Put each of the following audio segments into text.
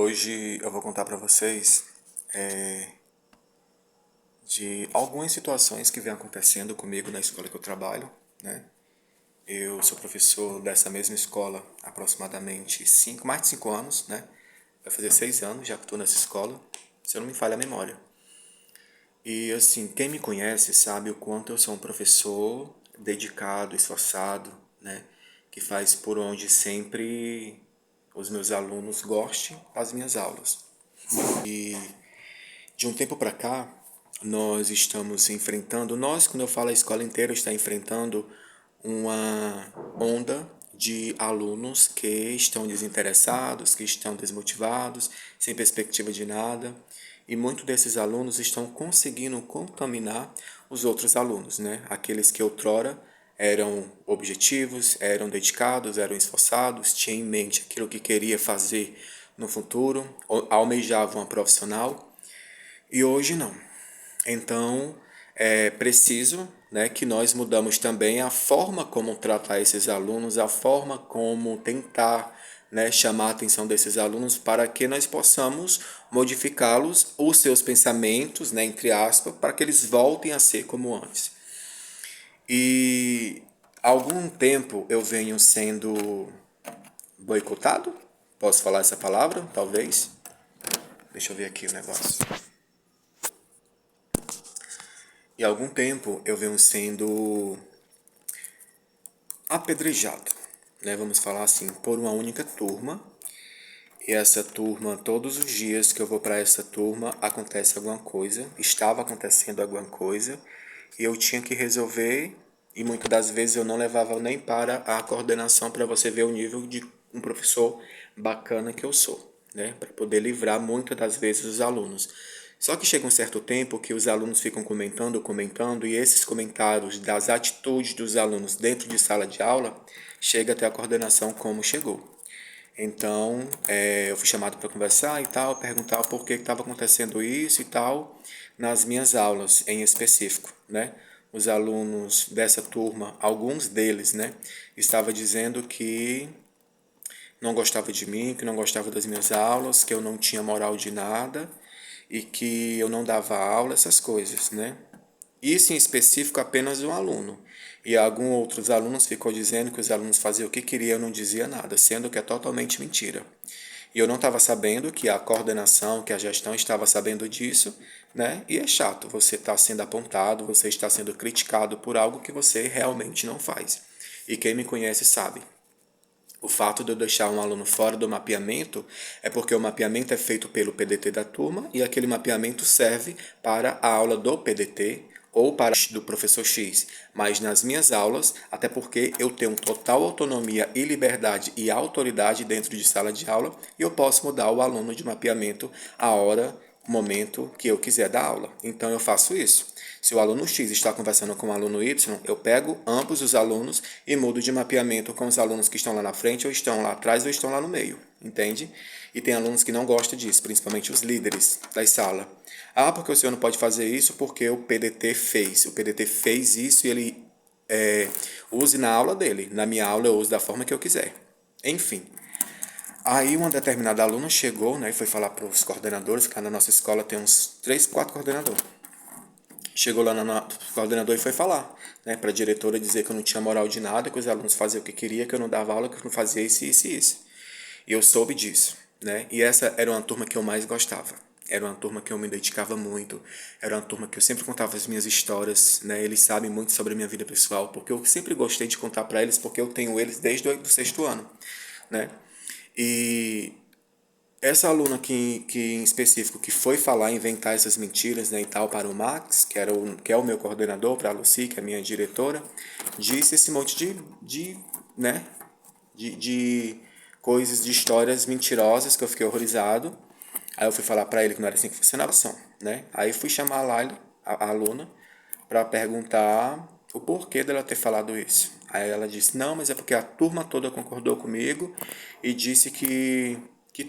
Hoje eu vou contar para vocês de algumas situações que vêm acontecendo comigo na escola que eu trabalho, né? Eu sou professor dessa mesma escola há aproximadamente mais de 5 anos, né? Vai fazer 6 anos já que estou nessa escola, se eu não me falha a memória. E assim, quem me conhece sabe o quanto eu sou um professor dedicado, esforçado, né? Que faz por onde sempre os meus alunos gostem das minhas aulas. De um tempo para cá, nós estamos enfrentando, quando eu falo a escola inteira, está enfrentando uma onda de alunos que estão desinteressados, que estão desmotivados, sem perspectiva de nada. E muitos desses alunos estão conseguindo contaminar os outros alunos, né? Aqueles que outrora eram objetivos, eram dedicados, eram esforçados, tinham em mente aquilo que queria fazer no futuro, almejavam uma profissional e hoje não. Então, é preciso, né, que nós mudamos também a forma como tratar esses alunos, a forma como tentar, né, chamar a atenção desses alunos para que nós possamos modificá-los, os seus pensamentos, né, entre aspas, para que eles voltem a ser como antes. E há algum tempo eu venho sendo boicotado? Posso falar essa palavra? Talvez. Deixa eu ver aqui o negócio. E há algum tempo eu venho sendo apedrejado, né? Vamos falar assim, por uma única turma. E essa turma, todos os dias que eu vou para essa turma, acontece alguma coisa, estava acontecendo alguma coisa, e eu tinha que resolver, e muitas das vezes eu não levava nem para a coordenação para você ver o nível de um professor bacana que eu sou, né? Para poder livrar muitas das vezes os alunos. Só que chega um certo tempo que os alunos ficam comentando, e esses comentários das atitudes dos alunos dentro de sala de aula chega até a coordenação como chegou. Então, eu fui chamado para conversar e tal, perguntar por que estava acontecendo isso e tal, nas minhas aulas em específico, né? Os alunos dessa turma, alguns deles, né, estavam dizendo que não gostava de mim, que não gostava das minhas aulas, que eu não tinha moral de nada e que eu não dava aula, essas coisas, né? Isso em específico apenas um aluno. E alguns outros alunos ficou dizendo que os alunos faziam o que queriam, eu não dizia nada, sendo que é totalmente mentira. E eu não estava sabendo que a coordenação, que a gestão estava sabendo disso, né? E é chato, você está sendo apontado, você está sendo criticado por algo que você realmente não faz. E quem me conhece sabe. O fato de eu deixar um aluno fora do mapeamento é porque o mapeamento é feito pelo PDT da turma e aquele mapeamento serve para a aula do PDT ou para do professor X. Mas nas minhas aulas, até porque eu tenho total autonomia e liberdade e autoridade dentro de sala de aula, e eu posso mudar o aluno de mapeamento a hora, momento que eu quiser dar aula. Então eu faço isso. Se o aluno X está conversando com o aluno Y, eu pego ambos os alunos e mudo de mapeamento com os alunos que estão lá na frente, ou estão lá atrás, ou estão lá no meio, entende? E tem alunos que não gostam disso, principalmente os líderes da sala. Ah, porque o senhor não pode fazer isso porque o PDT fez. O PDT fez isso e ele use na aula dele. Na minha aula eu uso da forma que eu quiser. Enfim. Aí uma determinada aluna chegou, né, e foi falar para os coordenadores, que na nossa escola tem uns 3, 4 coordenadores. Chegou lá no coordenador e foi falar, né, para a diretora dizer que eu não tinha moral de nada, que os alunos faziam o que queria, que eu não dava aula, que eu não fazia isso, isso e isso. E eu soube disso, né? E essa era uma turma que eu mais gostava. Era uma turma que eu me dedicava muito. Era uma turma que eu sempre contava as minhas histórias, né? Eles sabem muito sobre a minha vida pessoal, porque eu sempre gostei de contar para eles, porque eu tenho eles desde o sexto ano, né? E essa aluna que em específico que foi falar, inventar essas mentiras, né, e tal para o Max, que é o meu coordenador, para a Lucy, que é a minha diretora, disse esse monte né, de coisas, de histórias mentirosas que eu fiquei horrorizado. Aí eu fui falar para ele que não era assim que funcionava a ação, né? Aí fui chamar lá a aluna para perguntar o porquê dela ter falado isso. Aí ela disse: "Não, mas é porque a turma toda concordou comigo e disse que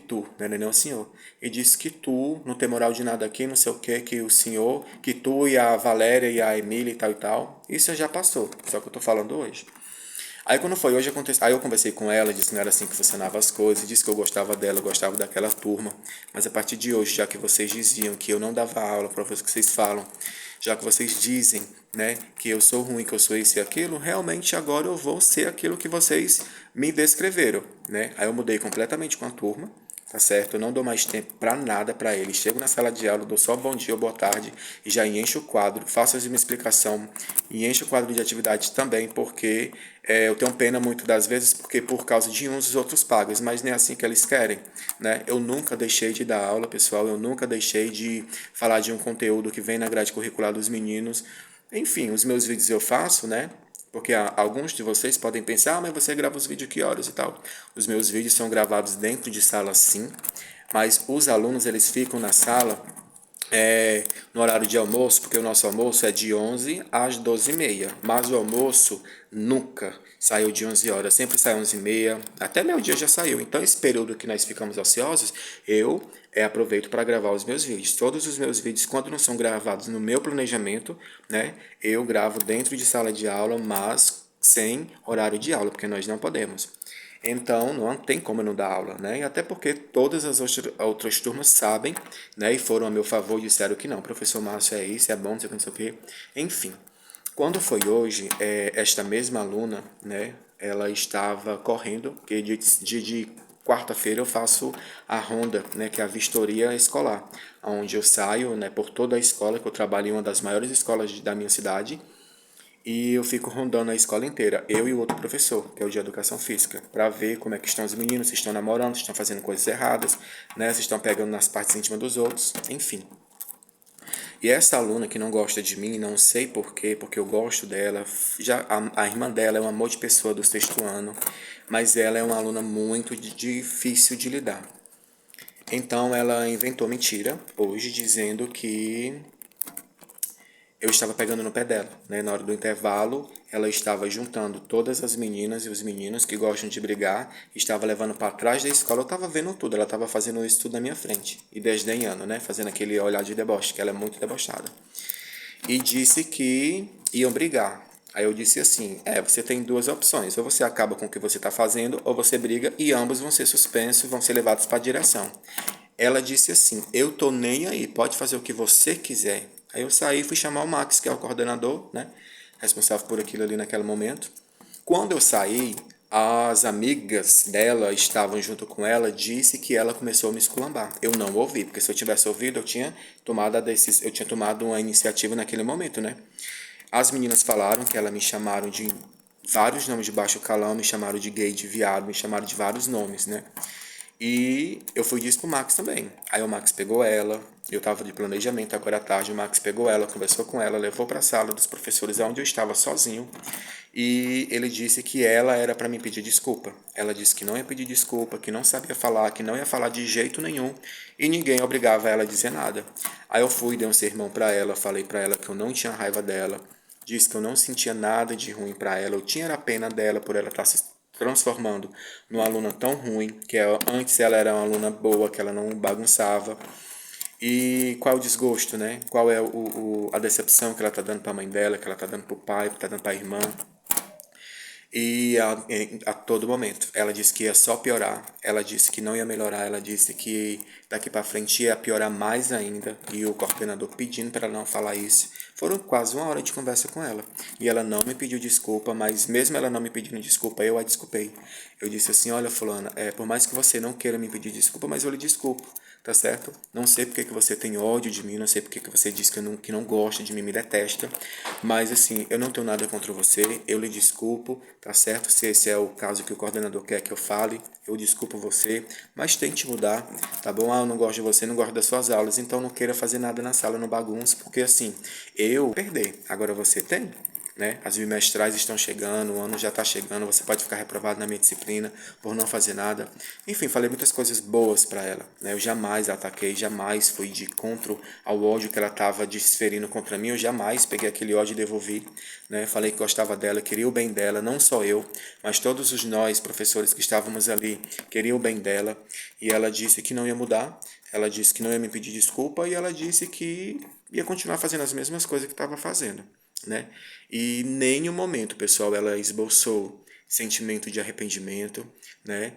tu, né, não é o senhor, e disse que tu não tem moral de nada aqui, não sei o que o senhor, que tu e a Valéria e a Emília e tal e tal. Isso já passou, só que eu tô falando hoje." Aí quando foi hoje, aconteceu, aí eu conversei com ela, disse que não era assim que funcionava as coisas, disse que eu gostava dela, eu gostava daquela turma, mas a partir de hoje, já que vocês diziam que eu não dava aula, para vocês que vocês falam, já que vocês dizem, né, que eu sou ruim, que eu sou isso e aquilo, realmente agora eu vou ser aquilo que vocês me descreveram, né? Aí eu mudei completamente com a turma, tá certo? Eu não dou mais tempo para nada para eles. Chego na sala de aula, dou só bom dia ou boa tarde e já encho o quadro, faço uma explicação e encho o quadro de atividades também, porque eu tenho pena muito das vezes, porque por causa de uns os outros pagam, mas nem é assim que eles querem, né? Eu nunca deixei de dar aula, pessoal, eu nunca deixei de falar de um conteúdo que vem na grade curricular dos meninos. Enfim, os meus vídeos eu faço, né? Porque alguns de vocês podem pensar, mas você grava os vídeos que horas e tal. Os meus vídeos são gravados dentro de sala sim, mas os alunos eles ficam na sala no horário de almoço, porque o nosso almoço é de 11 às 12h30, mas o almoço nunca saiu de 11 horas, sempre sai 11h30, até meio dia já saiu. Então esse período que nós ficamos ociosos, eu aproveito para gravar os meus vídeos. Todos os meus vídeos, quando não são gravados no meu planejamento, né, eu gravo dentro de sala de aula, mas sem horário de aula, porque nós não podemos. Então, não tem como eu não dar aula, né? E até porque todas as outras turmas sabem, né? E foram a meu favor e disseram que não, professor Márcio é isso, é bom, não sei o que, não sei o que. Enfim, quando foi hoje, esta mesma aluna, né? Ela estava correndo, porque de quarta-feira eu faço a ronda, né? Que é a vistoria escolar, onde eu saio, né? Por toda a escola, que eu trabalho em uma das maiores escolas da minha cidade, e eu fico rondando a escola inteira, eu e o outro professor, que é o de educação física, para ver como é que estão os meninos, se estão namorando, se estão fazendo coisas erradas, né, se estão pegando nas partes íntimas dos outros, enfim. E essa aluna que não gosta de mim, não sei por quê, porque eu gosto dela, já a irmã dela é um amor de pessoa do sexto ano, mas ela é uma aluna muito difícil de lidar. Então ela inventou mentira hoje dizendo que eu estava pegando no pé dela, né? Na hora do intervalo, ela estava juntando todas as meninas e os meninos que gostam de brigar, estava levando para trás da escola. Eu estava vendo tudo, ela estava fazendo isso tudo na minha frente e desdenhando, né? Fazendo aquele olhar de deboche, que ela é muito debochada. E disse que iam brigar. Aí eu disse assim: você tem duas opções, ou você acaba com o que você está fazendo, ou você briga e ambos vão ser suspensos, vão ser levados para a direção. Ela disse assim: eu tô nem aí, pode fazer o que você quiser. Aí eu saí e fui chamar o Max, que é o coordenador, né? Responsável por aquilo ali naquele momento. Quando eu saí, as amigas dela estavam junto com ela, disse que ela começou a me esculambar. Eu não ouvi, porque se eu tivesse ouvido, eu tinha tomado eu tinha tomado uma iniciativa naquele momento, né? As meninas falaram que ela me chamaram de vários nomes de baixo calão, me chamaram de gay, de viado, me chamaram de vários nomes, né? E eu fui disso pro Max também. Aí o Max pegou ela, eu tava de planejamento agora à tarde, o Max pegou ela, conversou com ela, levou para a sala dos professores onde eu estava sozinho, e ele disse que ela era para me pedir desculpa. Ela disse que não ia pedir desculpa, que não sabia falar, que não ia falar de jeito nenhum, e ninguém obrigava ela a dizer nada. Aí eu fui, dei um sermão para ela, falei para ela que eu não tinha raiva dela, disse que eu não sentia nada de ruim para ela, eu tinha a pena dela por ela estar se transformando numa aluna tão ruim, que antes ela era uma aluna boa, que ela não bagunçava. E qual é o desgosto, né? Qual é a decepção que ela tá dando para a mãe dela, que ela tá dando para o pai, que tá dando para a irmã. E a todo momento. Ela disse que ia só piorar, ela disse que não ia melhorar, ela disse que daqui para frente ia piorar mais ainda. E o coordenador pedindo para ela não falar isso. Foram quase uma hora de conversa com ela. E ela não me pediu desculpa, mas mesmo ela não me pedindo desculpa, eu a desculpei. Eu disse assim: olha, fulana, por mais que você não queira me pedir desculpa, mas eu lhe desculpo, tá certo? Não sei porque que você tem ódio de mim, não sei porque que você diz que não gosta de mim, me detesta, mas assim, eu não tenho nada contra você, eu lhe desculpo, tá certo? Se esse é o caso que o coordenador quer que eu fale, eu desculpo você, mas tente mudar, tá bom? Eu não gosto de você, não gosto das suas aulas, então não queira fazer nada na sala, não bagunça, porque assim, eu perder, agora você tem, né? As bimestrais estão chegando, o ano já está chegando, você pode ficar reprovado na minha disciplina por não fazer nada. Enfim, falei muitas coisas boas para ela, né? Eu jamais a ataquei, jamais fui de contra ao ódio que ela estava desferindo contra mim, eu jamais peguei aquele ódio e devolvi, né? Falei que gostava dela, queria o bem dela, não só eu, mas todos os nós, professores que estávamos ali, queriam o bem dela, e ela disse que não ia mudar, ela disse que não ia me pedir desculpa e ela disse que ia continuar fazendo as mesmas coisas que estava fazendo, né? E em nenhum momento, pessoal, ela esboçou sentimento de arrependimento, né?